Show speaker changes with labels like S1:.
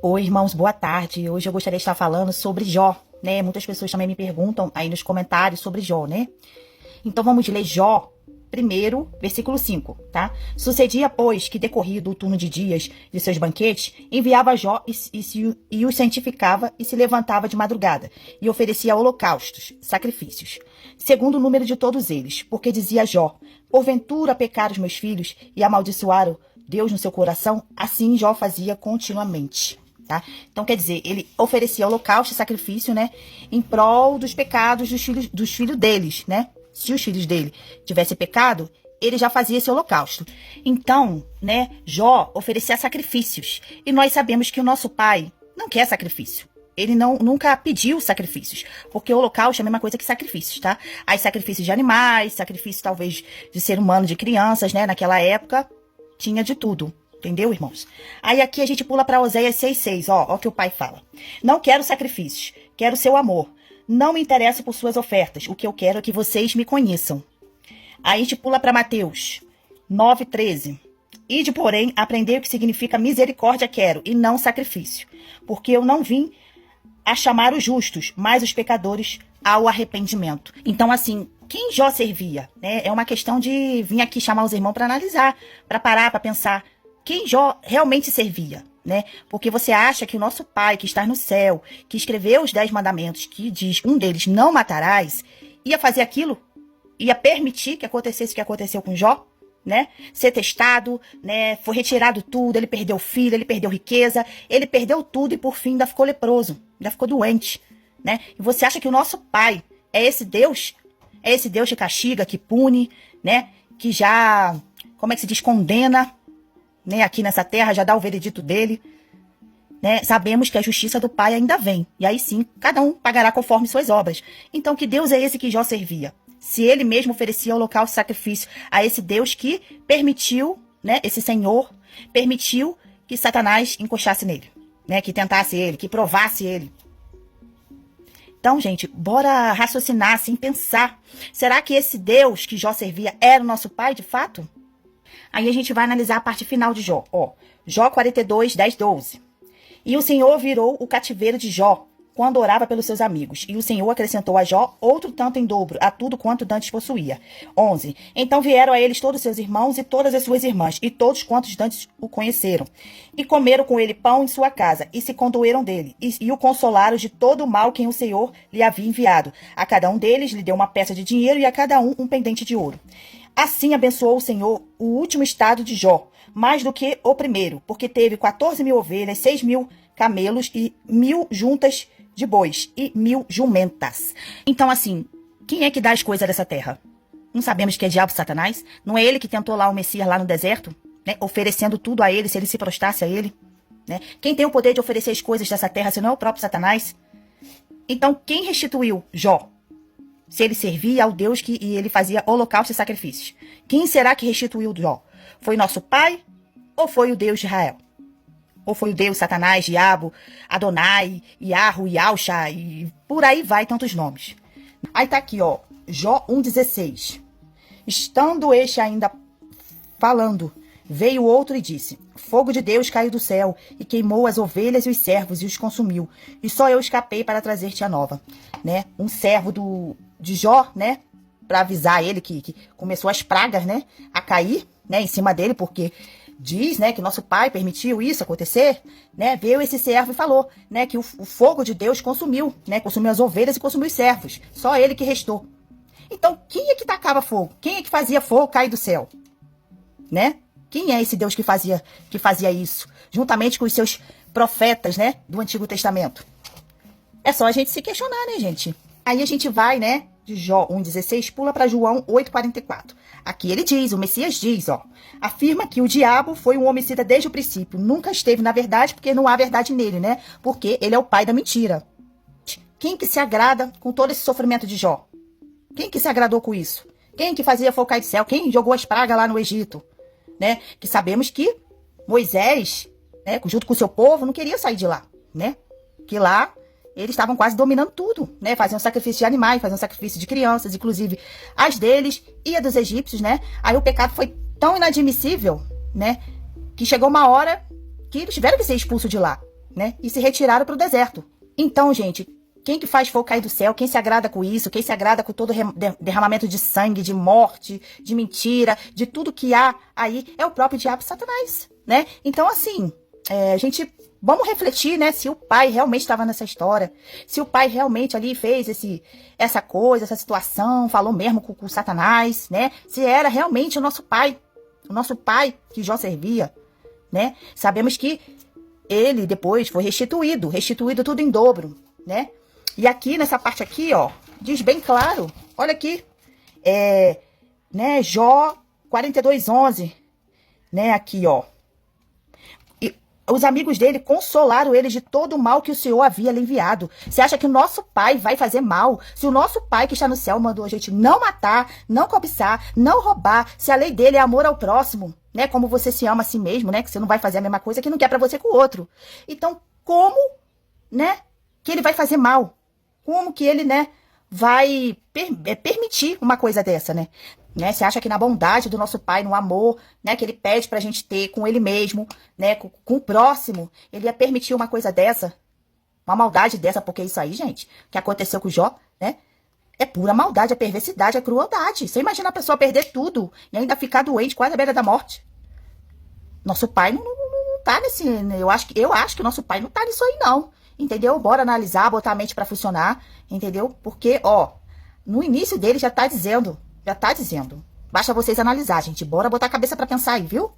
S1: Oi, irmãos, boa tarde. Hoje eu gostaria de estar falando sobre Jó, né? Muitas pessoas também me perguntam aí nos comentários sobre Jó, né? Então vamos ler Jó, primeiro, versículo 5, tá? Sucedia, pois, que decorrido o turno de dias de seus banquetes, enviava Jó e os santificava e se levantava de madrugada e oferecia holocaustos, sacrifícios, segundo o número de todos eles, porque dizia Jó: porventura pecaram os meus filhos e amaldiçoaram Deus no seu coração? Assim Jó fazia continuamente. Tá? Então, quer dizer, ele oferecia holocausto e sacrifício, né, em prol dos pecados dos filhos deles, né? Se os filhos dele tivessem pecado, ele já fazia esse holocausto. Então, né, Jó oferecia sacrifícios. E nós sabemos que o nosso pai não quer sacrifício. Ele nunca pediu sacrifícios, porque o holocausto é a mesma coisa que sacrifícios, tá? Aí sacrifícios de animais, sacrifício talvez de ser humano, de crianças, né? Naquela época, tinha de tudo. Entendeu, irmãos? Aí aqui a gente pula para Oséias 6,6, ó o que o pai fala. Não quero sacrifícios, quero seu amor. Não me interesso por suas ofertas, o que eu quero é que vocês me conheçam. Aí a gente pula para Mateus 9,13. Ide, porém, aprender o que significa misericórdia quero, e não sacrifício. Porque eu não vim a chamar os justos, mas os pecadores ao arrependimento. Então, assim, quem Jó servia, né? É uma questão de vir aqui chamar os irmãos para analisar, para parar, para pensar quem Jó realmente servia, né? Porque você acha que o nosso Pai, que está no céu, que escreveu os 10 mandamentos, que diz um deles, não matarás, ia fazer aquilo? Ia permitir que acontecesse o que aconteceu com Jó? Né? Ser testado, né? Foi retirado tudo, ele perdeu filho, ele perdeu riqueza, ele perdeu tudo e por fim ainda ficou leproso, ainda ficou doente, né? E você acha que o nosso Pai é esse Deus? É esse Deus que castiga, que pune, né? Que já, como é que se diz, condena, né? Aqui nessa terra, já dá o veredito dele, né? Sabemos que a justiça do Pai ainda vem, e aí sim, cada um pagará conforme suas obras. Então, que Deus é esse que Jó servia? Se ele mesmo oferecia holocausto e sacrifício a esse Deus que permitiu, né, esse Senhor, permitiu que Satanás encostasse nele, né, que tentasse ele, que provasse ele. Então, gente, bora raciocinar, assim, pensar. Será que esse Deus que Jó servia era o nosso Pai, de fato? Aí a gente vai analisar a parte final de Jó. Ó, Jó 42, 10, 12. E o Senhor virou o cativeiro de Jó, quando orava pelos seus amigos. E o Senhor acrescentou a Jó outro tanto em dobro, a tudo quanto dantes possuía. 11. Então vieram a eles todos seus irmãos e todas as suas irmãs, e todos quantos dantes o conheceram. E comeram com ele pão em sua casa, e se condoeram dele, e o consolaram de todo o mal que o Senhor lhe havia enviado. A cada um deles lhe deu uma peça de dinheiro, e a cada um pendente de ouro. Assim abençoou o Senhor o último estado de Jó, mais do que o primeiro, porque teve 14.000 ovelhas, 6.000 camelos e 1.000 juntas de bois e 1.000 jumentas. Então, assim, quem é que dá as coisas dessa terra? Não sabemos que é diabo Satanás? Não é ele que tentou lá o Messias lá no deserto, né? Oferecendo tudo a ele, se ele se prostrasse a ele, né? Quem tem o poder de oferecer as coisas dessa terra, se não é o próprio Satanás? Então, quem restituiu Jó? Se ele servia ao Deus e ele fazia holocausto e sacrifícios. Quem será que restituiu Jó? Foi nosso pai ou foi o Deus de Israel? Ou foi o Deus, Satanás, Diabo, Adonai, Iarro, Yalcha, e por aí vai tantos nomes. Aí tá aqui, ó, Jó 1,16. Estando este ainda falando, veio outro e disse: fogo de Deus caiu do céu e queimou as ovelhas e os servos e os consumiu. E só eu escapei para trazer-te a nova. Né? Um servo de Jó, né? Para avisar ele que começou as pragas, né? A cair, né? Em cima dele, porque diz, né, que nosso pai permitiu isso acontecer, né? Veio esse servo e falou, né, que o fogo de Deus consumiu, né? Consumiu as ovelhas e consumiu os servos. Só ele que restou. Então, quem é que tacava fogo? Quem é que fazia fogo cair do céu? Né? Quem é esse Deus que fazia isso? Juntamente com os seus profetas, né? Do Antigo Testamento. É só a gente se questionar, né, gente? Aí a gente vai, né? De Jó 1,16, pula para João 8,44. Aqui ele diz, o Messias diz, ó, afirma que o diabo foi um homicida desde o princípio, nunca esteve na verdade, porque não há verdade nele, né? Porque ele é o pai da mentira. Quem que se agrada com todo esse sofrimento de Jó? Quem que se agradou com isso? Quem que fazia fogo cair do céu? Quem jogou as pragas lá no Egito? Né? Que sabemos que Moisés, né, junto com o seu povo, não queria sair de lá, né? Que lá eles estavam quase dominando tudo, né? Faziam sacrifício de animais, faziam sacrifício de crianças, inclusive as deles e a dos egípcios, né? Aí o pecado foi tão inadmissível, né? Que chegou uma hora que eles tiveram que ser expulsos de lá, né? E se retiraram para o deserto. Então, gente, quem que faz fogo cair do céu? Quem se agrada com isso? Quem se agrada com todo derramamento de sangue, de morte, de mentira, de tudo que há aí? É o próprio diabo Satanás, né? Então, assim, gente, vamos refletir, né? Se o pai realmente estava nessa história, se o pai realmente ali fez essa coisa, essa situação, falou mesmo com Satanás, né? Se era realmente o nosso pai que Jó servia, né? Sabemos que ele depois foi restituído tudo em dobro, né? E aqui, nessa parte aqui, ó, diz bem claro, olha aqui, né, Jó 42:11, né, aqui, ó. E os amigos dele consolaram ele de todo o mal que o Senhor havia lhe enviado. Você acha que o nosso pai vai fazer mal? Se o nosso pai que está no céu mandou a gente não matar, não cobiçar, não roubar, se a lei dele é amor ao próximo, né, como você se ama a si mesmo, né, que você não vai fazer a mesma coisa que não quer pra você com o outro. Então, como, né, que ele vai fazer mal? Como que ele, né, vai permitir uma coisa dessa, né? Você acha que na bondade do nosso pai, no amor, né, que ele pede pra gente ter com ele mesmo, né, com o próximo, ele ia permitir uma coisa dessa? Uma maldade dessa, porque isso aí, gente, que aconteceu com o Jó, né, é pura maldade, é perversidade, é crueldade. Você imagina a pessoa perder tudo e ainda ficar doente, quase à beira da morte. Nosso pai não tá nesse... Eu acho que o nosso pai não tá nisso aí, não. Entendeu? Bora analisar, botar a mente pra funcionar, entendeu? Porque, ó, no início dele já tá dizendo. Basta vocês analisar, gente. Bora botar a cabeça pra pensar aí, viu?